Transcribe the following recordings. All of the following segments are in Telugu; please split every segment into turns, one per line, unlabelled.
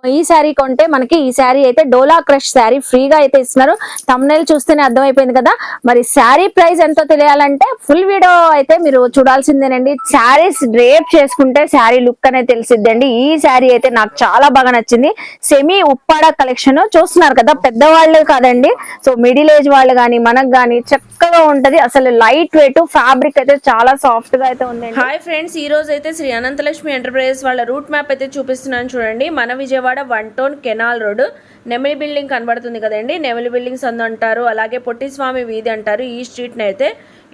ఈ శారీ కొంటే మనకి ఈ శారీ అయితే డోలా క్రష్ శారీ ఫ్రీగా అయితే ఇస్తున్నారు. థంబ్నెయిల్ చూస్తేనే అర్థమైపోయింది కదా. మరి శారీ ప్రైస్ ఎంతో తెలియాలంటే ఫుల్ వీడియో అయితే మీరు చూడాల్సిందేనండి. శారీస్ డ్రేప్ చేసుకుంటే శారీ లుక్ అనేది తెలిసిద్దండి. ఈ శారీ అయితే నాకు చాలా బాగా నచ్చింది. సెమీ ఉప్పాడ కలెక్షన్ చూస్తున్నారు కదా, పెద్దవాళ్ళు కాదండి, సో మిడిల్ ఏజ్ వాళ్ళు కానీ మనకు కానీ చక్కగా ఉంటది. అసలు లైట్ వెయిట్ ఫ్యాబ్రిక్ అయితే చాలా సాఫ్ట్ గా అయితే ఉంది.
హాయ్ ఫ్రెండ్స్, ఈ రోజు అయితే శ్రీ అనంతలక్ష్మి ఎంటర్ప్రైజెస్ వాళ్ళ రూట్ మ్యాప్ అయితే చూపిస్తున్నాను చూడండి. మన Vijayawada 1 town canal road Nemili building కనబడుతుంది కదండి. నెమిలి బిల్డింగ్స్ అంటారు, అలాగే పొట్టిస్వామి వీధి అంటారు. ఈ స్ట్రీట్ని అయితే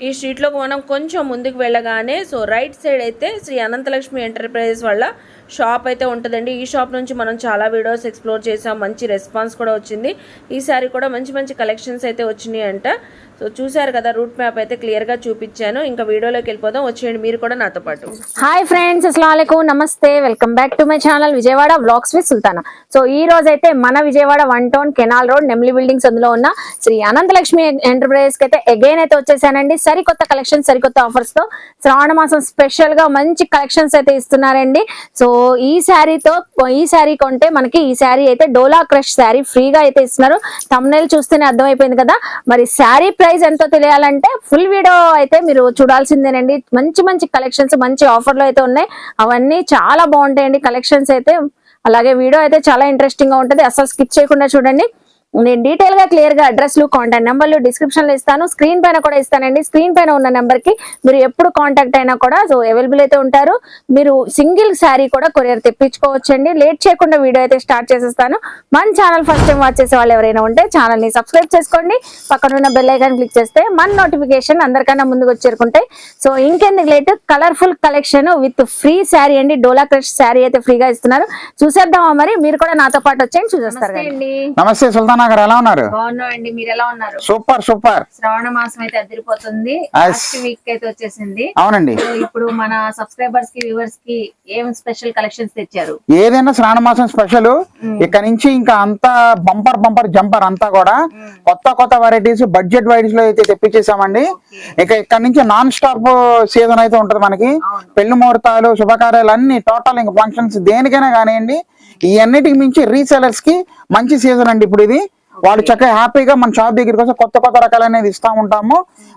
ఈ స్ట్రీట్లోకి మనం కొంచెం ముందుకు వెళ్ళగానే సో రైట్ సైడ్ అయితే శ్రీ అనంతలక్ష్మి ఎంటర్ప్రైజెస్ వాళ్ళ షాప్ అయితే ఉంటుందండి. ఈ షాప్ నుంచి మనం చాలా వీడియోస్ ఎక్స్ప్లోర్ చేసాం, మంచి రెస్పాన్స్ కూడా వచ్చింది. ఈసారి కూడా మంచి మంచి కలెక్షన్స్ అయితే వచ్చినాయి అంట. సో చూసారు కదా, రూట్ మ్యాప్ అయితే క్లియర్గా చూపించాను. ఇంకా వీడియోలోకి వెళ్ళిపోదాం, వచ్చేయండి మీరు కూడా నాతో పాటు.
హాయ్ ఫ్రెండ్స్, అస్సలాముఅలైకుం, నమస్తే, welcome back to my channel Vijayawada vlogs with Sultana. So ఈ రోజు అయితే మన Vijayawada 1 town canal road Nemili buildings అందులో ఉన్న శ్రీ అనంతలక్ష్మి ఎంటర్ప్రైజెస్ కి అయితే అగైన్ అయితే వచ్చేసానండి. సరికొత్త కలెక్షన్, సరికొత్త ఆఫర్స్ తో శ్రావణ మాసం స్పెషల్ గా మంచి కలెక్షన్స్ అయితే ఇస్తున్నారండి. సో ఈ శారీ కొంటే మనకి ఈ శారీ అయితే డోలా క్రష్ శారీ ఫ్రీగా అయితే ఇస్తున్నారు. థంబ్నెయిల్ చూస్తేనే అర్థమైపోయింది కదా. మరి శారీ ప్రైస్ ఎంతో తెలియాలంటే ఫుల్ వీడియో అయితే మీరు చూడాల్సిందేనండి. మంచి మంచి కలెక్షన్స్, మంచి ఆఫర్లు అయితే ఉన్నాయి. అవన్నీ చాలా బాగుంటాయండి కలెక్షన్స్ అయితే. అలాగే వీడియో అయితే చాలా ఇంట్రెస్టింగ్ గా ఉంటుంది, అసలు స్కిప్ చేయకుండా చూడండి. నేను డీటెయిల్ గా క్లియర్ గా అడ్రస్లు, కాంటాక్ట్ నెంబర్లు డిస్క్రిప్షన్ లో ఇస్తాను, స్క్రీన్ పైన కూడా ఇస్తానండి. స్క్రీన్ పైన ఉన్న నెంబర్ కి మీరు ఎప్పుడు కాంటాక్ట్ అయినా కూడా సో అవైలబుల్ అయితే ఉంటారు. మీరు సింగిల్ శారీ కూడా కొరియర్ తెప్పించుకోవచ్చండి. లేట్ చేయకుండా వీడియో అయితే స్టార్ట్ చేసేస్తాను. మన ఛానల్ ఫస్ట్ టైం వాచ్ చేసే వాళ్ళు ఎవరైనా ఉంటే ఛానల్ ని సబ్స్క్రైబ్ చేసుకోండి. పక్కన ఉన్న బెల్ ఐకాన్ క్లిక్ చేస్తే మన నోటిఫికేషన్ అందరికన్నా ముందుకు వచ్చేరుకుంటాయి. సో ఇంకెందుకు late, colourful collection with free sari అండి. డోలా క్రష్ శారీ అయితే ఫ్రీగా ఇస్తున్నారు. చూసేద్దామా మరి, మీరు కూడా నాతో పాటు వచ్చేయండి, చూసేస్తారు.
నమస్తే సుల్తానా గారు, ఎలా ఉన్నారు?
బాగున్నామండి, మీరు ఎలా ఉన్నారు?
Super super.
శ్రావణ మాసం అయితే అదిరిపోతుంది, లాస్ట్ వీక్ అయితే వచ్చేసింది.
అవునండి.
ఇప్పుడు మన సబ్స్క్రైబర్స్ కి, వ్యూవర్స్ కి ఏం స్పెషల్ కలెక్షన్స్ తెచ్చారు?
ఏదైనా శ్రావణ మాసం స్పెషల్ ఇక్కడ నుంచి ఇంకా అంతా బంపర్ జంపర్ అంతా కూడా కొత్త వెరైటీస్ బడ్జెట్ వైడ్స్ లో అయితే తెప్పించేసామండి. ఇక ఇక్కడ నుంచి నాన్ స్టాప్ సీజన్ అయితే ఉంటది మనకి. పెళ్లి ముహూర్తాలు, శుభకార్యాలు అన్ని టోటల్ ఇంకా ఫంక్షన్స్ దేనికైనా కానివ్వండి, ఈ అన్నిటికి మించి రీసెలర్స్ కి మంచి సీజన్ అండి ఇప్పుడు ఇది. వాళ్ళు చక్కగా హ్యాపీగా మన షాప్ దగ్గరికి వస్తే కొత్త రకాలు అనేది ఇస్తా ఉంటాము.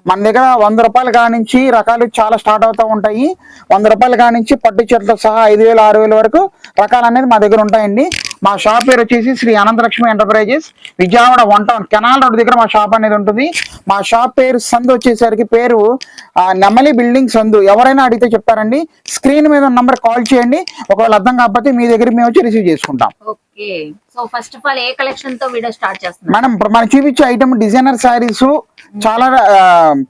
మన దగ్గర 100 రూపాయలు కానించి రకాలు చాలా స్టార్ట్ అవుతూ ఉంటాయి. 100 రూపాయలు కానించి పట్టు చీరతో సహా 5,000, 6,000 వరకు రకాలు అనేది మా దగ్గర ఉంటాయండి. మా షాప్ పేరు వచ్చేసి Sri Anantalakshmi enterprises, Vijayawada 1 town canal road దగ్గర మా షాప్ అనేది ఉంటుంది. మా షాప్ పేరు సందు వచ్చేసరికి పేరు నెమలి బిల్డింగ్ సందు. ఎవరైనా అడిగితే చెప్తారండి. స్క్రీన్ మీద నంబర్ కాల్ చేయండి. ఒకవేళ అర్థం కాకపోతే మీ దగ్గర మేము వచ్చి రిసీవ్ చేసుకుంటాం.
So first of all A collection తో వీడియో స్టార్ట్ చేస్తున్నాం?
మేడం, ఇప్పుడు మనం చూపించే ఐటమ్ డిజైనర్ శారీస్ చాలా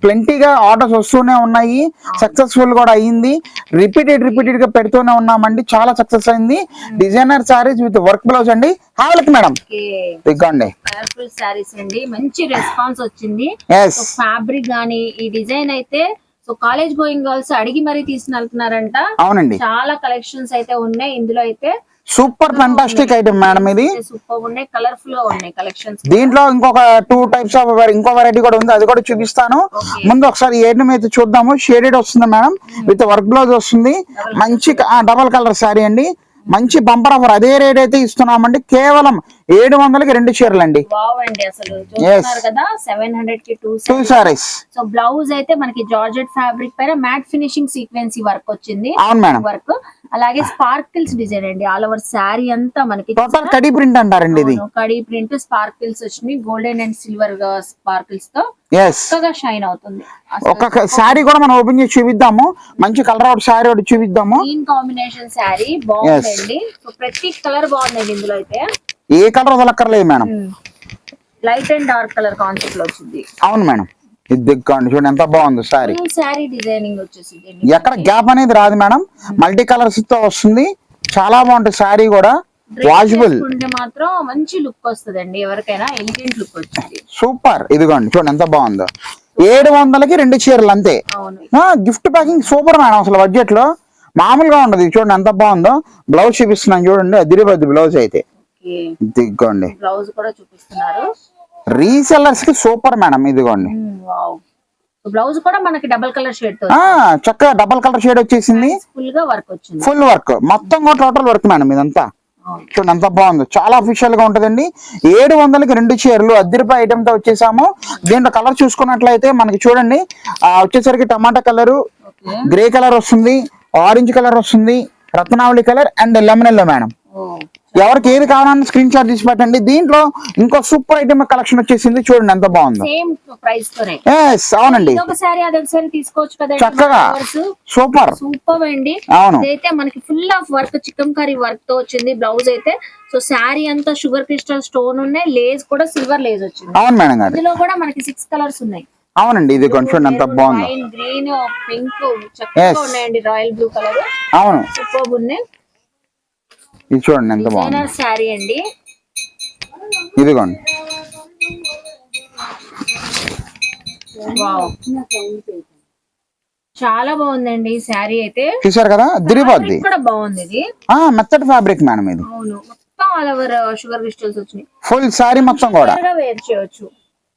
ప్లెంటీగా ఆర్డర్స్ వస్తూనే ఉన్నాయి. సక్సెస్ఫుల్ కూడా అయ్యింది. రిపీటెడ్ గా పెడుతూనే ఉన్నామండి. చాలా సక్సెస్ అయింది. Designer saris with work blouse అండి. హావలకి మేడం ఇదిగోండి,
కలర్ఫుల్ శారీస్ అండి. మంచి రెస్పాన్స్ వచ్చింది. ఫ్యాబ్రిక్ గానీ ఈ డిజైన్ అయితే సో కాలేజ్ గోయింగ్ గర్ల్స్ అడిగి మరీ తీసుకెళ్తున్నారంట.
అవునండి,
చాలా కలెక్షన్స్ అయితే ఉన్నాయి ఇందులో. అయితే
సూపర్ ఫంటాస్టిక్ ఐటమ్ మేడం ఇది.
సూపర్ ఉన్నాయి, కలర్ఫుల్ గా ఉన్నాయి కలెక్షన్స్.
దీంట్లో ఇంకొక 2 టైప్స్ ఆఫ్ ఇంకో వెరైటీ కూడా ఉంది, అది కూడా చూపిస్తాను. ముందు ఒకసారి ఏ ఐటమ్ అయితే చూద్దాము. షేడెడ్ వస్తుంది మేడం, విత్ వర్క్ బ్లౌజ్ వస్తుంది. మంచి డబల్ కలర్ శారీ అండి. మంచి బంపర్ ఆఫర్. అదే రేట్ అయితే ఇస్తున్నామండి, కేవలం 700కి 2 చీరలు అండి. టూ సారీస్.
సో బ్లౌజ్ అయితే మనకి జార్జెట్ ఫ్యాబ్రిక్ పైన మ్యాట్ ఫినిషింగ్ సీక్వెన్సీ వర్క్ వచ్చింది.
అవును మేడం.
వర్క్ అలాగే స్పార్కిల్స్ డిజైన్ అండి. ఆల్ ఓవర్ శారీ అంతా మనకి
టోటల్ కడీ ప్రింట్ అంటారండి. ఇది
కడీ ప్రింట్, స్పార్కిల్స్ వచ్చినాయి. గోల్డెన్ అండ్ సిల్వర్ స్పార్కిల్స్ తో చక్కగా షైన్ అవుతుంది.
ఒక శారీ కూడా మనం ఓపెన్ చేసి చూపిద్దాము. మంచి కలర్ అవుట్ శారీ ఒకటి చూపిద్దాము.
గ్రీన్ కాంబినేషన్ శారీ బాగుందండి. సో ప్రతి కలర్ బాగుందండి ఇందులో. అయితే
ఏ కలర్ వదలక్కర్లేదు madam.
Light and dark colour concept లో వచ్చింది.
అవును మేడం, ఇది దిగ్గండి. చూడండి ఎంత బాగుంది శారీ.
శారీ డిజైనింగ్ వచ్చేసింది,
ఎక్కడ గ్యాప్ అనేది రాదు మేడం. మల్టీ కలర్స్ తో వస్తుంది. చాలా బాగుంటుంది శారీ కూడా. వాషబుల్
మాత్రం మంచి లుక్ వస్తుందండి. ఎవరికైనా ఎలిగెంట్ లుక్ వచ్చింది.
సూపర్. ఇదిగోండి చూడండి ఎంత బాగుందో. 700కి 2 చీరలు అంతే. Gift packing super madam. అసలు బడ్జెట్ లో మామూలుగా ఉండదు. చూడండి ఎంత బాగుందో. బ్లౌజ్ చూపిస్తున్నాను చూడండి, అదిరిపోద్ది బ్లౌజ్ అయితే. దిగ్గోండి,
బ్లౌజ్ కూడా చూపిస్తున్నారు.
రీసెల్లర్స్ కి సూపర్ మేడం. ఇదిగోండి
బ్లౌజ్ కూడా మనకి డబుల్ కలర్ షేడ్ తో
చక్కగా డబుల్ కలర్ షేడ్ వచ్చేసింది.
ఫుల్ గా వర్క్ వచ్చింది.
ఫుల్ వర్క్ మొత్తం కూడా టోటల్ వర్క్ మేడం ఇదంతా. చూడండి ఎంత బాగుందో, చాలా అఫీషియల్ గా ఉంటదండి. 700కి 2 చీరలు అద్దరిపై ఐటమ్ తో వచ్చేసాము. దీంట్లో కలర్ చూసుకున్నట్లయితే మనకి చూడండి వచ్చేసరికి టమాటా కలర్, గ్రే కలర్ వస్తుంది, ఆరెంజ్ కలర్ వస్తుంది, రత్నావళి colour and lemon yellow madam. ఎవరికి ఏది కావాలన్నా స్క్రీన్ షాట్ తీసి పెట్టండి. దీంట్లో ఇంకో సూపర్ ఐటమ్ కలెక్షన్ వచ్చేసింది, చూడండి ఎంత బాగుందో.
సేమ్ ప్రైస్ తోనే.
అవునండి,
ఒకసారి అదొకసారి తీసుకోవచ్చు కదా,
చక్కగా సూపర్
సూపర్ అండి.
అవును,
అయితే మనకి full of work, chicken curry work తో వచ్చింది బ్లౌజ్ అయితే. సో శారీ అంతా షుగర్ క్రిస్టల్ స్టోన్ ఉన్నాయి, లేస్ కూడా సిల్వర్ లేస్ వచ్చింది.
అవును మేడం గారు,
ఇందులో కూడా మనకి 6 కలర్స్ ఉన్నాయి.
అవునండి, ఇది కొంచెం ఎంత బాగుందో.
గ్రీన్, పింక్ చక్కగా ఉన్నాయండి, రాయల్ బ్లూ కలర్.
అవును,
సూపర్ ఉన్నాయి.
ఇది చూడండి ఎంత బాగుంది
శారీ అండి.
ఇదిగోండి,
చాలా బాగుందండి శారీ అయితే.
చూసారు కదా, దిరిపోద్ది
కూడా బాగుంది. ఇది
మెత్తటి ఫ్యాబ్రిక్ మేడం. ఇది
అవును, మొత్తం ఆల్ ఓవర్ షుగర్ క్రిస్టల్స్ వచ్చినాయి.
ఫుల్ సారీ మొత్తం కూడా
వేర్ చేయొచ్చు.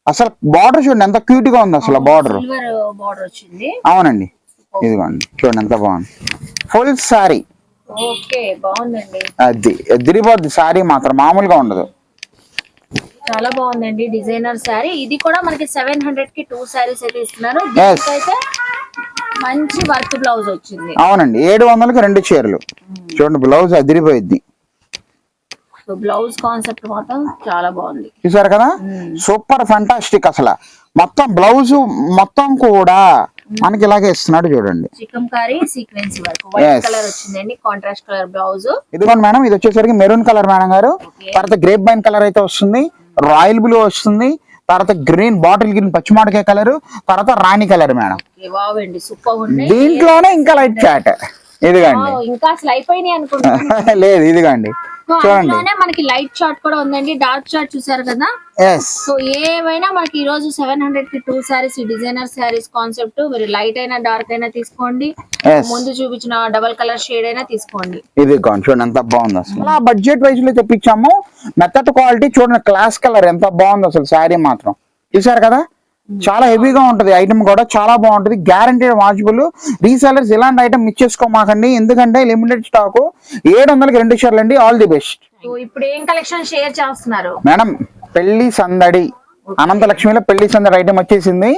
అసలు బార్డర్ చూడండి ఎంత క్యూట్ గా ఉంది అసలు బార్డర్.
సిల్వర్ బార్డర్ వచ్చింది.
అవునండి, ఇదిగోండి చూడండి ఎంత బాగుంది ఫుల్ సారీ.
ఓకే, బాగుందండి.
అది దిరిపోద్ది సారీ మాత్రం మామూలుగా ఉండదు.
చాలా బాగుందండి డిజైనర్ శారీ. ఇది కూడా మనకి 700 కి 2 శారీస్ అయితే ఇస్తున్నారు. దీనికైతే మంచి వర్క్ బ్లౌజ్ వచ్చింది.
అవునండి, 700కి 2 చీరలు. చూడండి బ్లౌజ్ అదిరిపోయింది.
సో బ్లౌజ్ కాన్సెప్ట్ మాత్రం చాలా బాగుంది.
చూసారు కదా, సూపర్ ఫంటాస్టిక్. అసలు మొత్తం బ్లౌజ్ మొత్తం కూడా మనకి ఇలాగే ఇస్తున్నాడు చూడండి.
Chicken curry sequence work, white colour వచ్చిందండి, కాంట్రాస్ట్ కలర్ బ్లౌజ్.
ఇదిగోండి మేడం, ఇది వచ్చేసరికి మెరూన్ కలర్ మేడం గారు. తర్వాత గ్రేప్ వైన్ కలర్ అయితే వస్తుంది, రాయల్ బ్లూ వస్తుంది, తర్వాత గ్రీన్ బాటిల్ గ్రీన్ పచ్చిమాడకాయ కలర్, తర్వాత రాణి కలర్ మేడం. దీంట్లోనే ఇంకా లైట్ చాట్. ఇదిగండి,
ఇంకా అసలు అయిపోయినాయి అనుకుంటున్నాను.
లేదు ఇదిగండి చూడండి,
మనకి లైట్ చార్ట్ కూడా ఉందండి, డార్క్ చార్ట్ చూసారు కదా. సో ఏవైనా మనకి ఈ రోజు 700 కి 2 శారీస్, డిజైనర్ శారీస్ కాన్సెప్ట్. మీరు లైట్ అయినా డార్క్ అయినా తీసుకోండి, ముందు చూపించిన డబల్ కలర్ షేడ్ అయినా తీసుకోండి.
ఇది చూడండి ఎంత బాగుంది అసలు. అలా బడ్జెట్ వైజ్ లో తెప్పించాము. మెత్తటి క్వాలిటీ చూడండి, క్లాస్ కలర్ ఎంత బాగుంది అసలు. శారీ మాత్రం చూసారు కదా, చాలా హెవీగా ఉంటది. ఐటమ్ కూడా చాలా బాగుంటది, గ్యారంటీడ్ వాచబుల్. రీసెలర్స్ ఇలాంటి ఐటమ్ మిస్ చేసుకోమాకండి, ఎందుకంటే లిమిటెడ్ స్టాక్. 700కి 2 చీరలు అండి. All the best.
ఇప్పుడు ఏం కలెక్షన్ షేర్ చేస్తున్నారు
మేడం? పెళ్లి సందడి అనంతలక్ష్మిలో పెళ్లి సందడి ఐటమ్ వచ్చేసింది.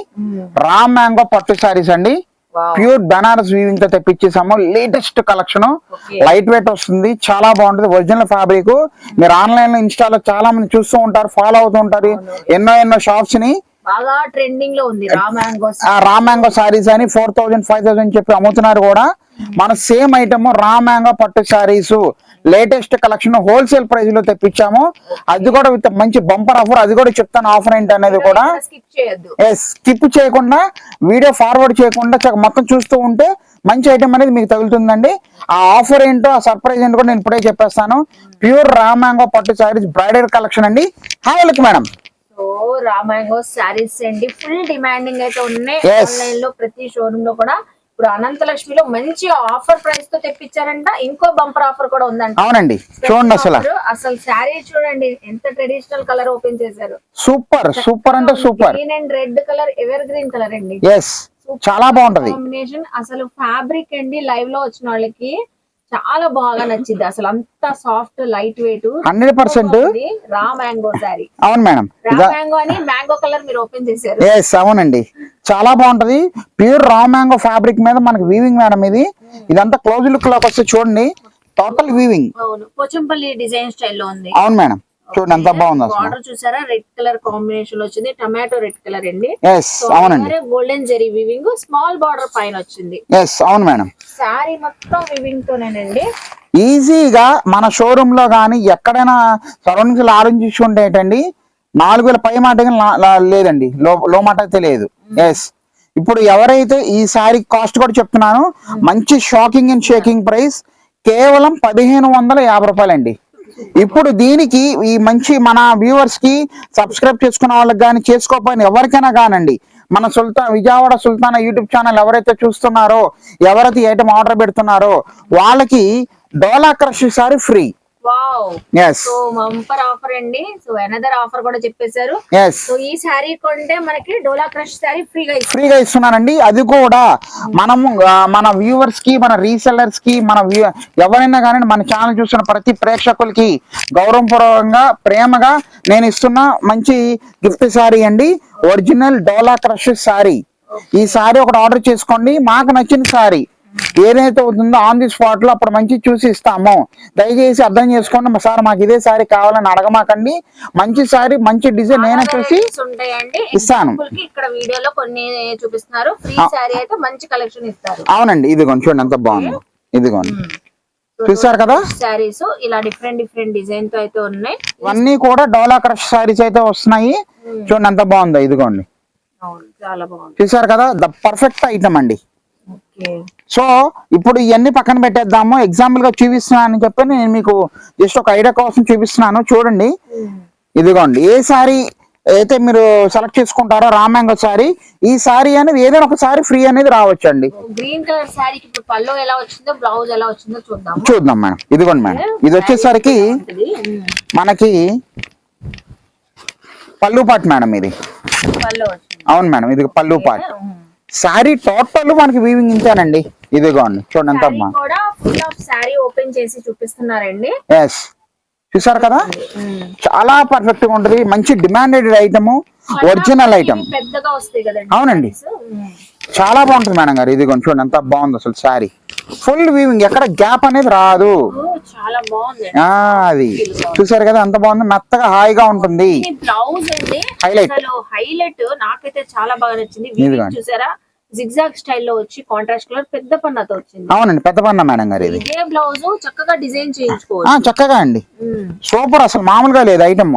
రామ్ మ్యాంగో పట్టు సారీస్ అండి, ప్యూర్ బనారస్ వీవింగ్ తో తెప్పించేసాము. లేటెస్ట్ కలెక్షన్, లైట్ వెయిట్ వస్తుంది, చాలా బాగుంటది. Original fabric. మీరు ఆన్లైన్ లో ఇన్స్టాలో చాలా మంది చూస్తూ ఉంటారు, ఫాలో అవుతూ ఉంటారు ఎన్నో షాప్స్ ని.
బాగా ట్రెండింగ్ లో ఉంది
రామ్ మ్యాంగో సారీస్ అని 4000 5000 చెప్పి అమ్ముతున్నారు కూడా. మన సేమ్ ఐటమ్ రామ్ మ్యాంగో పట్టు saris latest collection wholesale price లో తెప్పించాము. అది కూడా విత్ మంచి బంపర్ ఆఫర్. అది కూడా చెప్తాను ఆఫర్ ఏంటి అనేది కూడా. స్కిప్ చేయకుండా, వీడియో ఫార్వర్డ్ చేయకుండా మొత్తం చూస్తూ ఉంటే మంచి ఐటమ్ అనేది మీకు తగులుతుందండి. ఆ ఆఫర్ ఏంటో, ఆ సర్ప్రైజ్ ఏంటో కూడా నేను ఇప్పుడే చెప్పేస్తాను. ప్యూర్ రామ్ మ్యాంగో పట్టు సారీస్ బ్రైడల్ కలెక్షన్ అండి. Hi madam.
So Ram mango saris అండి, ఫుల్ డిమాండింగ్ అయితే ఉన్నాయి ఆన్లైన్ లో, ప్రతి షోరూమ్ లో కూడా. ఇప్పుడు అనంతలక్ష్మిలో మంచి ఆఫర్ ప్రైస్ తో తెప్పించారంట. ఇంకో బంపర్ ఆఫర్ కూడా ఉందంట.
అవునండి, చూడండి
అసలు శారీ చూడండి ఎంత ట్రెడిషనల్ కలర్ ఓపెన్ చేశారు.
సూపర్ సూపర్ అంటే super.
Green and red colour, ever green colour అండి.
చాలా బాగుంటది
కాంబినేషన్. అసలు ఫ్యాబ్రిక్ అండి, లైవ్ లో వచ్చిన వాళ్ళకి చాలా బాగా నచ్చింది. అసలు అంత soft, light weight,
100%.
Raw mango sorry.
అవును మేడం,
రా మ్యాంగో అని మ్యాంగో కలర్ మీరు ఓపెన్ చేశారు.
అవునండి, చాలా బాగుంటది. ప్యూర్ రా మ్యాంగో ఫ్యాబ్రిక్ మీద మనకి వీవింగ్ మేడం. ఇదంతా క్లోజ్ లుక్ లోకి వస్తే చూడండి, టోటల్ వీవింగ్.
అవును, పోచంపల్లి డిజైన్ స్టైల్లో ఉంది.
అవును మేడం, చూడండి ఎంత బాగుంది.
బార్డర్ చూసారా, రెడ్ కలర్ కాంబినేషన్ వచ్చింది, టమాటో రెడ్ కలర్ అండి.
అవునండి,
golden zari weaving, small border పైన వచ్చింది.
అవును మేడం,
సారీ మొత్తం వీవింగ్ తోనేనండి.
ఈజీగా మన షోరూమ్ లో గానీ ఎక్కడైనా సరౌండింగ్స్ లో ఆలోచించుకుంటే ఏంటండి, 4000 పై మాట లేదండి, లో మాట అయితే లేదు. ఇప్పుడు ఎవరైతే ఈ సారీ కాస్ట్ కూడా చెప్తున్నాను, మంచి షాకింగ్ అండ్ షేకింగ్ ప్రైస్, కేవలం 1550 రూపాయలండి. ఇప్పుడు దీనికి ఈ మంచి మన వ్యూవర్స్ కి, సబ్స్క్రైబ్ చేసుకున్న వాళ్ళకి కానీ, చేసుకోకపోయినా ఎవరికైనా కానండి, మన విజయవాడ సుల్తానా యూట్యూబ్ ఛానల్ ఎవరైతే చూస్తున్నారో, ఎవరైతే ఐటమ్ ఆర్డర్ పెడుతున్నారో వాళ్ళకి డోలా క్రష్ sari free.
Wow.
Yes
so bumper offer అండి. సో అనదర్ ఆఫర్ కూడా చెప్పేశారు.
ఎస్
సో ఈ శారీ కొంటే మనకి డోలా క్రష్ శారీ
ఫ్రీగా ఇస్తున్నానండి. అది కూడా మనము మన వ్యూవర్స్ కి, మన రీసెల్లర్స్ కి, ఎవరైనా కానీ మన ఛానల్ చూస్తున్న ప్రతి ప్రేక్షకులకి గౌరవపూర్వకంగా ప్రేమగా నేను ఇస్తున్న మంచి గిఫ్ట్ శారీ అండి. ఒరిజినల్ డోలా క్రష్ శారీ. ఈ శారీ ఒకటి ఆర్డర్ చేసుకోండి. మాకు నచ్చిన శారీ ఏదైతే అవుతుందో ఆన్ ది స్పాట్ లో అప్పుడు మంచి చూసి ఇస్తాము. దయచేసి అర్థం చేసుకోండి సార్, మాకు ఇదే శారీ కావాలని అడగమాకండి. మంచి శారీ, మంచి డిజైన్ నేనే చూసి ఇస్తాను.
ఇక్కడ వీడియోలో కొన్ని చూపిస్తున్నారు. ఫ్రీ శారీ అయితే మంచి కలెక్షన్ ఇస్తారు.
అవునండి, ఇదిగోండి చూడండి ఎంత బాగుంది. ఇదిగోండి చూసారు కదా
శారీస్ ఇలా డిఫరెంట్ డిజైన్ తో అయితే ఉన్నాయి.
ఇవన్నీ కూడా డోలా క్రష్ శారీస్ అయితే వస్తున్నాయి. చూడండి ఎంత బాగుందో. ఇదిగోండి
చాలా బాగుంది.
చూసారు కదా, ద పర్ఫెక్ట్ ఐటమ్ అండి. సో ఇప్పుడు ఇవన్నీ పక్కన పెట్టేద్దాము. ఎగ్జాంపుల్ గా చూపిస్తున్నాను చెప్పి నేను మీకు జస్ట్ ఒక ఐడియా కోసం చూపిస్తున్నాను. చూడండి ఇదిగోండి, ఏ సారీ అయితే మీరు సెలెక్ట్ చేసుకుంటారో రామ్యాంగో సారీ, ఈ సారీ అనేది ఏదైనా ఒక సారీ ఫ్రీ అనేది రావచ్చు అండి.
గ్రీన్ కలర్ సారీకి ఇప్పుడు పళ్ళు ఎలా వచ్చిందో, బ్లౌజ్ ఎలా వచ్చిందో
చూద్దాం మేడం. ఇదిగోండి మేడం, ఇది వచ్చేసరికి మనకి పళ్ళు పాట్ మేడం. ఇది అవును మేడం, ఇది పళ్ళు పాట్. శారీ టోటల్ మనకి వీవింగ్ ఇంతేనండి. ఇదిగోండి చూడండి ఎంత
శారీ ఓపెన్ చేసి చూపిస్తున్నారండి.
ఎస్ చూసారు కదా, చాలా పర్ఫెక్ట్ గా ఉంటది. మంచి డిమాండెడ్ ఐటమ్, ఒరిజినల్ ఐటమ్.
పెద్దగా వస్తాయి కదండి.
అవునండి, చాలా బాగుంటుంది మేడం గారు. ఇదిగోండి చూడండి ఎంత బాగుంది అసలు. శారీ ఫుల్ వీవింగ్, ఎక్కడ గ్యాప్ అనేది రాదు.
చాలా బాగుంది.
అది చూసారు కదా ఎంత బాగుంది, మెత్తగా హాయిగా ఉంటుంది.
బ్లౌజ్ అండి హైలైట్, నాకైతే చాలా బాగా నచ్చింది. చూసారా, జిగ్జాగ్ స్టైల్లో వచ్చి కాంట్రాస్ట్ కలర్ పెద్ద పన్నాతో వచ్చింది.
అవునండి, పెద్ద పన్నా మేడం గారు. ఇది
ఇదే బ్లౌజ్ చక్కగా డిజైన్ చేయించుకోవచ్చు.
చక్కగా అండి, సూపర్ అసలు మామూలుగా లేదు ఐటమ్.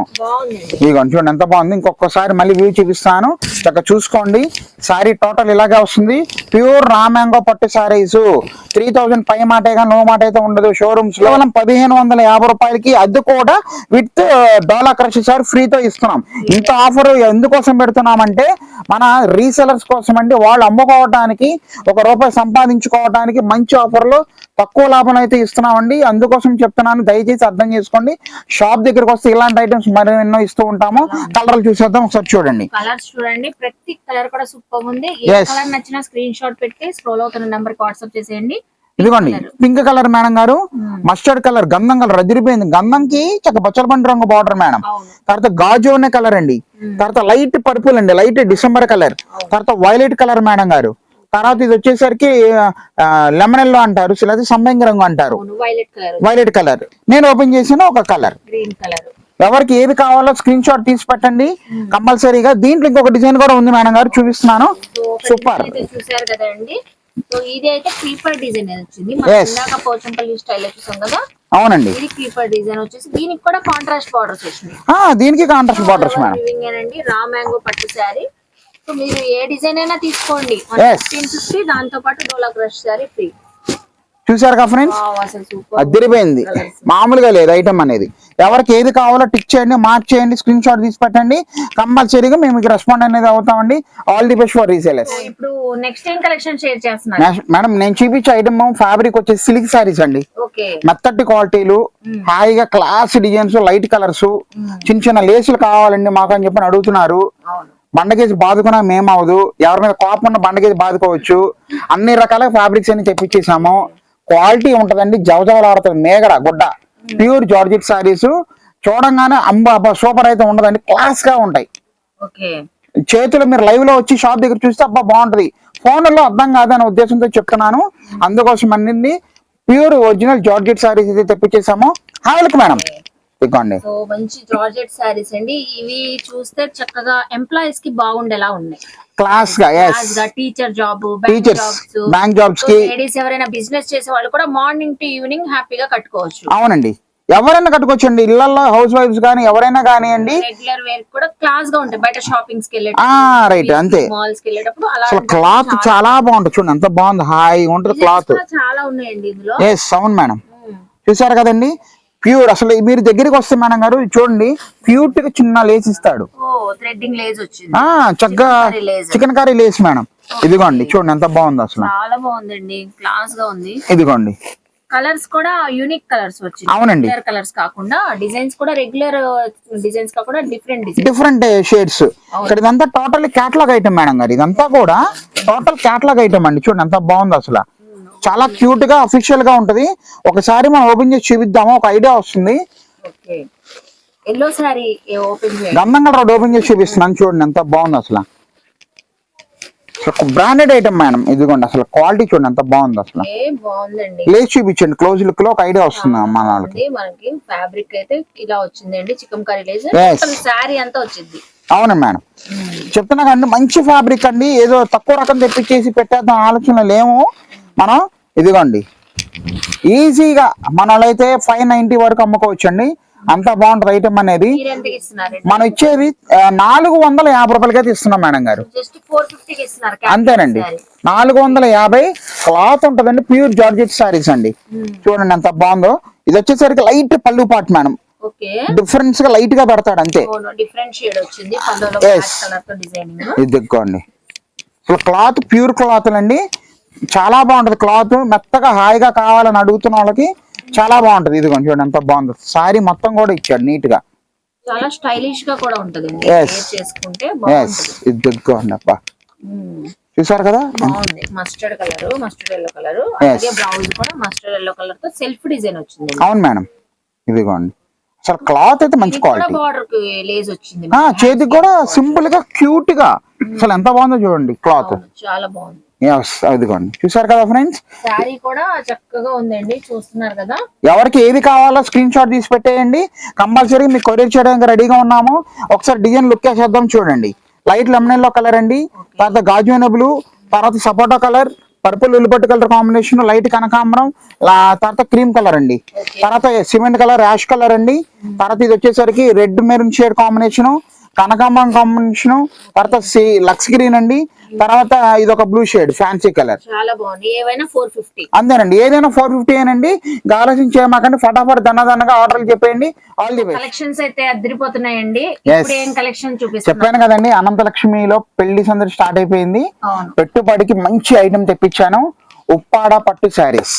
ఇదిగోండి చూడండి ఎంత బాగుంది. ఇంకొకసారి మళ్ళీ వ్యూ చూపిస్తాను, చక్కగా చూసుకోండి. సారీ టోటల్ ఇలాగే వస్తుంది. ప్యూర్ రామ్యాంగో పట్టు సారీస్ 3000 పై మాటే కానీ నో మాట అయితే ఉండదు. షోరూమ్స్ లో 1550 రూపాయలకి, అది కూడా విత్ డోలా క్రష్ సారీ ఫ్రీతో ఇస్తున్నాం. ఇంత ఆఫర్ ఎందుకోసం పెడుతున్నామంటే మన రీసెలర్స్ కోసం అండి. వాళ్ళు అమ్ముకోవడానికి, ₹1 సంపాదించుకోవడానికి మంచి ఆఫర్లు తక్కువ లాభం అయితే ఇస్తున్నామండి. అందుకోసం చెప్తున్నాను, దయచేసి అర్థం చేసుకోండి. షాప్ దగ్గరకు వస్తే ఇలాంటి ఐటమ్స్ మరి ఎన్నో ఇస్తూ ఉంటాము. కలర్లు చూసేద్దాం ఒకసారి. చూడండి
కలర్స్ చూడండి, ప్రతి కలర్ కూడా సూపర్ ఉంది. ఏ కలర్ నచ్చినా స్క్రీన్ షాట్ పెట్టి స్క్రోల్ అవుతున్న నంబర్ కి వాట్సాప్ చేసేయండి.
ఇదిగోండి పింక్ కలర్ మేడం గారు, మస్టర్డ్ కలర్, గంధం కలర్ అదిరిపోయింది. గంధంకి చక్క బచ్చలపండు రంగు బార్డర్ మేడం. తర్వాత గాజు అనే కలర్ అండి. తర్వాత లైట్ పర్పుల్ అండి, లైట్ డిసెంబర్ కలర్. తర్వాత వైలెట్ కలర్ మేడం గారు. తర్వాత ఇది వచ్చేసరికి లెమన్ ఎల్లో అంటారు, లేదా సంబంగి రంగు అంటారు. Violet colour. నేను ఓపెన్ చేసిన ఒక కలర్.
Green colour.
ఎవరికి ఏది కావాలో స్క్రీన్ షాట్ తీసి పెట్టండి కంపల్సరీగా. దీంట్లో ఇంకొక డిజైన్ కూడా ఉంది మేడం గారు, చూపిస్తున్నాను. సూపర్.
చూసారు కదండి, సో ఇది అయితే క్రీపర్ డిజైన్ వచ్చింది. ఇందాక పోచంపల్లి స్టైల్ చూసాం కదా.
అవునండి,
ఇది క్రీపర్ డిజైన్ వచ్చేసి దీనికి కూడా కాంట్రాస్ట్ బార్డర్స్ వచ్చినాయి.
దీనికి కాంట్రాస్ట్ బార్డర్స్ మేడం.
అండి రామ్యాంగో పట్టు శారీ. సో మీరు ఏ డిజైన్ అయినా తీసుకోండి, 1550. దాంతో పాటు డోలా క్రష్ శారీ ఫ్రీ.
చూసారు కదా ఫ్రెండ్స్, అదిరిపోయింది. మామూలుగా లేదు ఐటమ్ అనేది. ఎవరికి ఏది కావాలో టిక్ చేయండి, మార్క్ చేయండి, స్క్రీన్ షాట్ తీసి పెట్టండి. కంపల్సరీగా మేము రెస్పాండ్ అనేది అవుతామండి. All the best for resellers.
ఇప్పుడు నెక్స్ట్ ఏం కలెక్షన్ షేర్ చేస్తున్నారు
మేడం? నేను చూపించే ఐటమ్ ఫ్యాబ్రిక్ వచ్చేసి సిల్క్ సారీస్ అండి. మెత్తటి క్వాలిటీలు, హాయిగా క్లాస్ డిజైన్స్, లైట్ కలర్స్, చిన్న చిన్న లేసులు కావాలండి మాకు అని చెప్పి అడుగుతున్నారు. బండకేసి బాదుకున్నా మేమవదు, ఎవరి మీద కోపం ఉన్న బండకేసి బాదుకోవచ్చు. అన్ని రకాల ఫ్యాబ్రిక్స్ అన్ని తెప్పించేసాము. క్వాలిటీ ఉంటదండి, జవజవలాడుతుంది. మేగడ గుడ్డ ప్యూర్ జార్జెట్ సారీస్ చూడంగానే అంబ సూపర్ అయితే ఉండదండి, క్లాస్ గా ఉంటాయి. చేతులు మీరు లైవ్ లో వచ్చి షాప్ దగ్గర చూస్తే అబ్బా బాగుంటది, ఫోన్లలో అర్థం కాదనే ఉద్దేశంతో చెప్తున్నాను. అందుకోసం అన్ని ప్యూర్ ఒరిజినల్ జార్జెట్ సారీస్ అయితే తెప్పించేసాము. హాయ్ మేడం, ఇదిగోండి.
సో మంచి జార్జెట్ సారీస్ అండి. ఇవి చూస్తే చక్కగా ఎంప్లాయీస్ కి బాగుండేలా ఉన్నాయి.
క్లాస్ గా
టీచర్ జాబ్,
బ్యాంక్ జాబ్స్ కి,
లేడీస్ ఎవరైనా బిజినెస్ చేసే వాళ్ళు కూడా మార్నింగ్ టు ఈవినింగ్ హ్యాపీగా కట్టుకోవచ్చు.
అవునండి, ఎవరైనా కట్టుకోవచ్చు అండి. ఇళ్లలో హౌస్ వైఫ్స్ కానీ ఎవరైనా కానివ్వండి,
రెగ్యులర్ వేర్ కూడా క్లాస్ గా ఉంటాయి. బయట షాపింగ్స్ కి
రైట్ అంతే.
మాల్స్ కి వెళ్ళేటప్పుడు అలా
క్లాత్ చాలా బాగుంటుంది. చూడండి ఎంత బాగుంది, హాయి ఉంటుంది క్లాత్.
చాలా ఉన్నాయండి ఇందులో.
అవును మేడం, చూసారు కదండి. ప్యూర్ అసలు మీరు దగ్గరికి వస్తే మేడం గారు చూడండి, క్యూట్ గా చిన్న లేస్ ఇస్తాడు.
థ్రెడ్డింగ్ లేస్ వచ్చింది,
చక్కగా చికెన్ కర్రీ లేస్ మేడం. ఇదిగోండి చూడండి ఎంత బాగుంది అసలు.
చాలా బాగుందండి, క్లాస్ గా ఉంది.
ఇదిగోండి
కలర్స్ కూడా యూనిక్ కలర్స్ వచ్చింది.
అవునండి.
రెగ్యులర్ కలర్స్ కాకుండా డిజైన్స్ కూడా రెగ్యులర్ డిజైన్స్ కాకుండా డిఫరెంట్
డిఫరెంట్ షేడ్స్. ఇక్కడ ఇదంతా టోటల్ క్యాటలాగ్ ఐటమ్ మేడం గారు, ఇదంతా కూడా టోటల్ క్యాటలాగ్ ఐటమ్ అండి. చూడండి ఎంత బాగుంది అసలు, చాలా క్యూట్ గా అఫీషియల్ గా ఉంటది. ఒకసారి మనం ఓపెన్ చేసి చూపిద్దాము, ఒక ఐడియా వస్తుంది.
ఓకే, ఎల్లో సారీ ఓపెన్ చేయండి.
గంధం కలర్ ఓపెన్ చేసి చూపిస్తున్నాను, చూడండి ఎంత బాగుంది అసలు. బ్రాండెడ్ ఐటమ్ మేడం, ఇదిగోండి అసలు క్వాలిటీ చూడండి ఎంత బాగుంది అసలు.
బాగుందండి,
లేచి చూపించండి, క్లోజ్ లుక్ లో ఒక ఐడియా వస్తుంది మన వాళ్ళకి.
మనకి ఫ్యాబ్రిక్ అయితే ఇలా వచ్చిందండి, చికెన్ కర్రీ లేస్ సారీ అంతా వచ్చింది.
అవును మేడం, చెప్తున్నా కండి మంచి ఫ్యాబ్రిక్ అండి. ఏదో తక్కువ రకం తెప్పించేసి పెట్టేద్దాం ఆలోచన లేము మనం. ఇదిగోండి ఈజీగా మన వాళ్ళైతే 590 వరకు అమ్ముకోవచ్చు అండి, అంత బాగుంటది ఐటమ్ అనేది. మనం ఇచ్చేది 450 రూపాయలకి అయితే ఇస్తున్నాం మేడం గారు. అంతేనండి, 450. క్లాత్ ఉంటదండి, ప్యూర్ జార్జెట్ సారీస్ అండి. చూడండి ఎంత బాగుందో. ఇది వచ్చేసరికి లైట్ పళ్ళు పాటు మేడం, డిఫరెన్స్ గా లైట్ గా పెడతాడు అంతే. ఇది దిక్కోండి, క్లాత్ ప్యూర్ క్లాత్ అండి, చాలా బాగుంటది క్లాత్. మెత్తగా హాయిగా కావాలని అడుగుతున్న వాళ్ళకి చాలా బాగుంటది. ఇదిగోండి చూడండి ఎంత బాగుంది. సారీ మొత్తం కూడా ఇచ్చాడు నీట్ గా,
చాలా స్టైలిష్ గా కూడా ఉంటది.
ఇది దిక్కోండి అబ్బా, చూసారు కదా,
mustard colour, mustard yellow colour, అలాగే బ్లౌజ్ కూడా మస్టర్డ్ ఎల్లో కలర్ తో సెల్ఫ్ డిజైన్ వచ్చింది.
అవును మేడం, ఇదిగోండి అసలు క్లాత్ అయితే మంచి క్వాలిటీ.
బార్డర్ కి లేస్ వచ్చింది,
చేతికి కూడా సింపుల్ గా క్యూట్ గా అసలు ఎంత బాగుందో చూడండి క్లాత్,
చాలా బాగుంది.
ఇదిగోండి చూసారు కదా ఫ్రెండ్స్,
సారీ కూడా చక్కగా ఉందండి, చూస్తున్నారు కదా.
ఎవరికి ఏది కావాలో స్క్రీన్ షాట్ తీసి పెట్టేయండి, కంపల్సరీ మీకు కొరియర్ చేయడానికి రెడీగా ఉన్నాము. ఒకసారి డిజైన్ లుక్ వేసేద్దాం చూడండి. లైట్ లెమన్ ఎల్లో కలర్ అండి, తర్వాత గాజు బ్లూ, తర్వాత సపోటా కలర్, పర్పుల్ ఉల్లిపట్టు కలర్ కాంబినేషన్, లైట్ కనకాంబరం, తర్వాత క్రీమ్ కలర్ అండి, తర్వాత సిమెంట్ కలర్, యాష్ కలర్ అండి, తర్వాత ఇది వచ్చేసరికి రెడ్ మెరూన్ షేడ్ కాంబినేషన్, కనకాంబరం కాంబినేషన్, తర్వాత లక్స్ గ్రీన్ అండి, తర్వాత ఇది ఒక బ్లూ షేడ్ ఫ్యాన్సీ కలర్.
చాలా బాగుంది, ఏవైనా 450.
అంతేనండి, ఏదైనా 450 ఏనండి. ఆలోచన చేయమాకండి, ఫటాఫట్ దన్నదన్నగా ఆర్డర్లు చెప్పేయండి. All the best.
కలెక్షన్స్ అయితే అదిరిపోతున్నాయండి. ఇప్పుడు ఏం కలెక్షన్ చూపిస్తాను
చెప్పాను కదండి, అనంతలక్ష్మిలో పెళ్లి సందడి స్టార్ట్ అయిపోయింది. పెట్టుబడికి మంచి ఐటమ్ తెప్పించాను, ఉప్పాడ పట్టు శారీస్.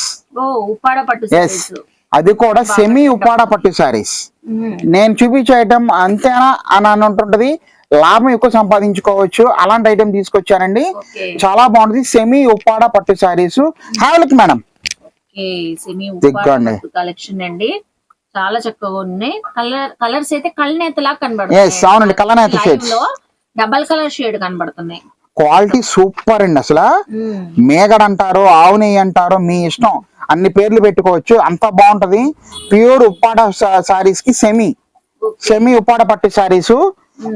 ఉప్పాడ పట్టు శారీస్,
అది కూడా సెమీ ఉప్పాడ పట్టు శారీస్. నేను చూపించే ఐటమ్ అంతేనా అని ఉంటుంటది, లాభం ఎక్కువ సంపాదించుకోవచ్చు, అలాంటి ఐటమ్ తీసుకొచ్చానండి. చాలా బాగుంటుంది, సెమీ ఉప్పాడ పట్టు శారీస్. హాయ్ మేడం,
కలెక్షన్ అండి, చాలా చక్కగా ఉన్నాయి. కలర్స్ అయితే కళ్ళనేతలా కనబడుతుంది.
అవునండి, కళ్ళనేత షేడ్స్,
డబల్ కలర్ షేడ్ కనబడుతున్నాయి.
క్వాలిటీ సూపర్ అండి అసలు. మేగడ్ అంటారు, ఆవు నెయ్యి అంటారు, మీ ఇష్టం, అన్ని పేర్లు పెట్టుకోవచ్చు, అంత బాగుంటది. ప్యూర్ ఉప్పాడ సారీస్ కి సెమీ ఉప్పాడ పట్టు సారీస్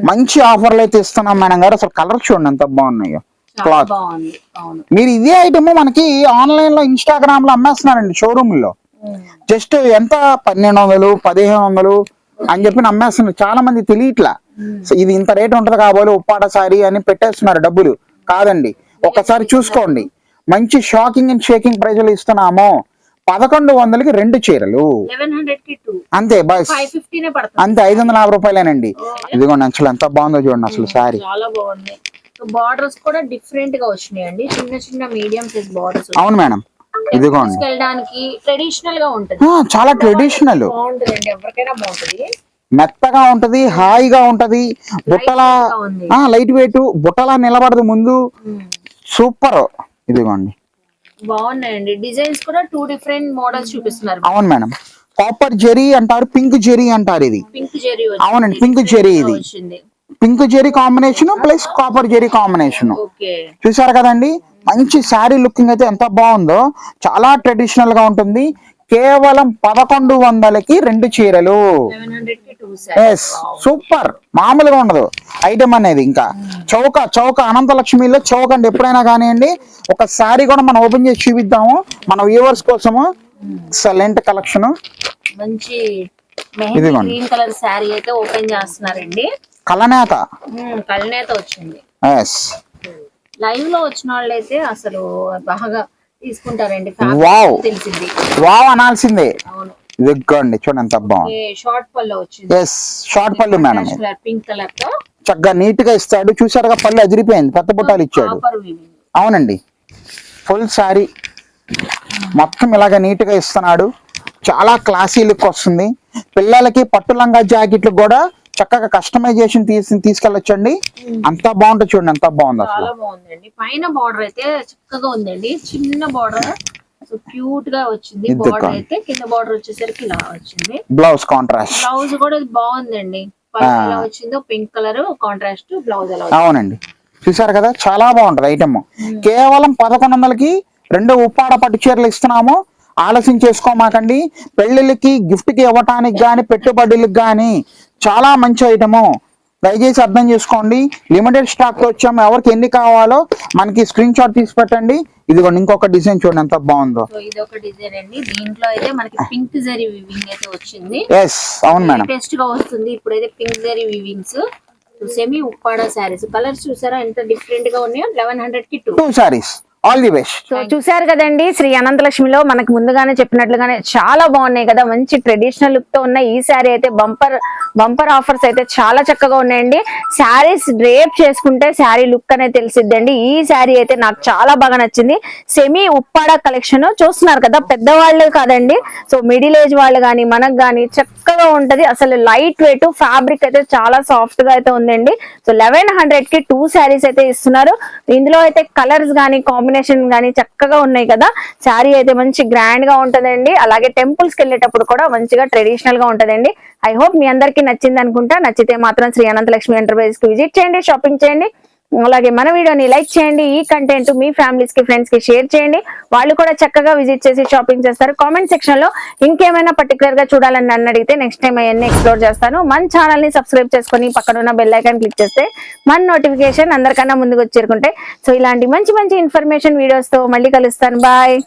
మంచి ఆఫర్లు అయితే ఇస్తున్నాం మేడం గారు. అసలు కలర్ చూడండి ఎంత బాగున్నాయో, క్లాత్. మీరు ఇదే ఐటమ్ మనకి ఆన్లైన్ లో ఇన్స్టాగ్రామ్ లో అమ్మేస్తున్నారండి, షోరూమ్ లో. జస్ట్ ఎంత 1200, 1500 అని చెప్పి అమ్మేస్తున్నారు. చాలా మంది తెలియట్లా ఇది ఇంత రేట్ ఉంటది కాబట్టి ఉప్పాడ సారీ అని పెట్టేస్తున్నారు డబ్బులు. కాదండి, ఒక్కసారి చూసుకోండి, మంచి షాకింగ్ అండ్ షేకింగ్ ప్రైజులు ఇస్తున్నాము. 1100కి 2 చీరలు అంతే, బాయ్ అంతే, 550 రూపాయలేనండి. ఇదిగోండి అసలు ఎంత బాగుందో చూడండి అసలు సారీ.
చాలా బాగుంది, బార్డర్స్ కూడా డిఫరెంట్ గా వచ్చినాయండి, చిన్న చిన్న మీడియం సైజ్ బార్డర్స్.
అవును మేడం, ఇదిగోండి
వెళ్ళడానికి ట్రెడిషనల్ గా ఉంటుంది,
చాలా ట్రెడిషనల్,
బాగుంటుందండి, ఎవరికైనా బాగుంటుంది.
మెత్తగా ఉంటది, హాయిగా ఉంటది, బుట్టలా లైట్ వెయిట్, బుట్టలా నిలబడదు ముందు, సూపర్. ఇదిగోండి
బాగున్నాయండి, డిజైన్స్ కూడా 2 డిఫరెంట్ మోడల్స్ చూపిస్తున్నారు.
అవును మేడం, కాపర్ జెరీ అంటారు, పింక్ జెరీ అంటారు. ఇది
పింక్ జెరీ,
అవునండి పింక్ జెరీ, ఇది pink zari combination plus copper zari combination. చూసారు కదండి, మంచి శారీ లుకింగ్ అయితే ఎంత బాగుందో, చాలా ట్రెడిషనల్ గా ఉంటుంది. కేవలం 1100కి 2 చీరలు. సూపర్, మామూలుగా ఉండదు ఐటమ్ అనేది. ఇంకా చౌక అనంతలక్ష్మిలో చౌక అండి, ఎప్పుడైనా కానివ్వండి. ఒక శారీ కూడా మనం ఓపెన్ చేసి చూపిద్దాము మన వ్యూవర్స్ కోసము. ఎక్సలెంట్ కలెక్షన్,
మంచి గ్రీన్ కలర్ శారీ అయితే ఓపెన్ చేస్తున్నారండి.
కలనేత
వచ్చింది. లైవ్ లో వచ్చిన వాళ్ళు అయితే అసలు బాగా తీసుకుంటారండి, తెలిసింది.
వావ్ అనాల్సిందే. ఇదిగోండి చూడండి ఎంత బాగుంది,
షార్ట్ పళ్ళు వచ్చింది.
షార్ట్ పళ్ళు మేడం,
పింక్ కలర్ తో
చక్కగా నీట్ గా ఇస్తాడు. చూసారుగా పళ్ళు అదిరిపోయింది, పెద్ద బుట్టాలు ఇచ్చాడు. అవునండి, ఫుల్ సారీ మొత్తం ఇలాగ నీట్ గా ఇస్తున్నాడు. చాలా క్లాసీ లుక్ వస్తుంది. పిల్లలకి పట్టు లంగా జాకెట్లు కూడా చక్కగా కస్టమైజేషన్ తీసుకెళ్ళొచ్చండి. అంతా బాగుంటుంది చూడండి, ఎంత బాగుంది అసలు.
చాలా బాగుందండి. పైన బార్డర్ అయితే చక్కగా ఉందండి, చిన్న బార్డర్, సో క్యూట్ గా వచ్చింది. బార్డర్ అయితే కింద బార్డర్ వచ్చేసరికి ఇలా వచ్చింది.
బ్లౌజ్ కాంట్రాస్ట్,
బ్లౌజ్ కూడా బాగుందండి. పైన ఎలా వచ్చిందో పింక్ కలర్ కాంట్రాస్ట్ బ్లౌజ్ ఎలా.
అవునండి, చూసారు కదా, చాలా బాగుంటది ఐటమ్. కేవలం 1100కి 2 ఉప్పాడ పట్టు చీరలు ఇస్తున్నాము. ఆలస్యం చేసుకోమాకండి. పెళ్లిళ్ళకి గిఫ్ట్ కి ఇవ్వటానికి గాని పెట్టుబడులకు గాని చాలా మంచి ఐటము. దయచేసి అర్థం చేసుకోండి. లిమిటెడ్ స్టాక్ తో వచ్చాము. ఎవరికి ఎన్ని కావాలో మనకి స్క్రీన్ షాట్ తీసి పెట్టండి. ఇదిగోండి ఇంకొక డిజైన్ చూడండి ఎంత బాగుందో.
సో ఇది ఒక డిజైన్ అండి. దీంట్లో అయితే మనకి పింక్ జరీ వివింగ్ అయితే వచ్చింది.
ఎస్, అవును మేడం,
లేటెస్ట్ గా వస్తుంది ఇప్పుడైతే pink zari weavings. Semi Uppada saris. Colours చూసారా ఎంత డిఫరెంట్ గా ఉన్నాయో. 1100కి 2
saris. All the best.
So చూసారు కదండి, శ్రీ అనంతలక్ష్మిలో మనకు ముందుగానే చెప్పినట్లుగానే చాలా బాగున్నాయి కదా. మంచి ట్రెడిషనల్ లుక్ తో ఉన్న ఈ శారీ అయితే బంపర్ ఆఫర్స్ అయితే చాలా చక్కగా ఉన్నాయండి. శారీస్ డ్రేప్ చేసుకుంటే శారీ లుక్ అనేది తెలిసిద్దండి. ఈ శారీ అయితే నాకు చాలా బాగా నచ్చింది. సెమీ ఉప్పాడ కలెక్షన్ చూస్తున్నారు కదా, పెద్దవాళ్ళు కాదండి, సో మిడిల్ ఏజ్ వాళ్ళు కానీ మనకు కానీ చక్కగా ఉంటది. అసలు లైట్ వెయిట్, ఫ్యాబ్రిక్ అయితే చాలా సాఫ్ట్ గా అయితే ఉందండి. సో 1100కి 2 శారీస్ అయితే ఇస్తున్నారు. ఇందులో అయితే కలర్స్ కానీ కాంబినేషన్ గానీ చక్కగా ఉన్నాయి కదా. శారీ అయితే మంచి గ్రాండ్ గా ఉంటదండి. అలాగే టెంపుల్స్ కి వెళ్ళేటప్పుడు కూడా మంచిగా ట్రెడిషనల్ గా ఉంటదండి. ఐ హోప్ మీ అందరికీ నచ్చింది అనుకుంటా. నచ్చితే మాత్రం శ్రీ అనంతలక్ష్మి ఎంటర్ప్రైజెస్ కి విజిట్ చేయండి, షాపింగ్ చేయండి. అలాగే మన వీడియోని లైక్ చేయండి. ఈ కంటెంట్ మీ ఫ్యామిలీస్ కి ఫ్రెండ్స్ కి షేర్ చేయండి. వాళ్ళు కూడా చక్కగా విజిట్ చేసి షాపింగ్ చేస్తారు. కామెంట్ సెక్షన్ లో ఇంకేమైనా పర్టికులర్ గా చూడాలని నన్ను అడిగితే నెక్స్ట్ టైం అవన్నీ ఎక్స్ప్లోర్ చేస్తాను. మన ఛానల్ ని సబ్స్క్రైబ్ చేసుకుని పక్కన ఉన్న బెల్ ఐకాన్ క్లిక్ చేస్తే మన నోటిఫికేషన్ అందరికన్నా ముందుకు వచ్చేరుకుంటే. సో ఇలాంటి మంచి మంచి ఇన్ఫర్మేషన్ వీడియోస్ తో మళ్ళీ కలుస్తాను. బాయ్.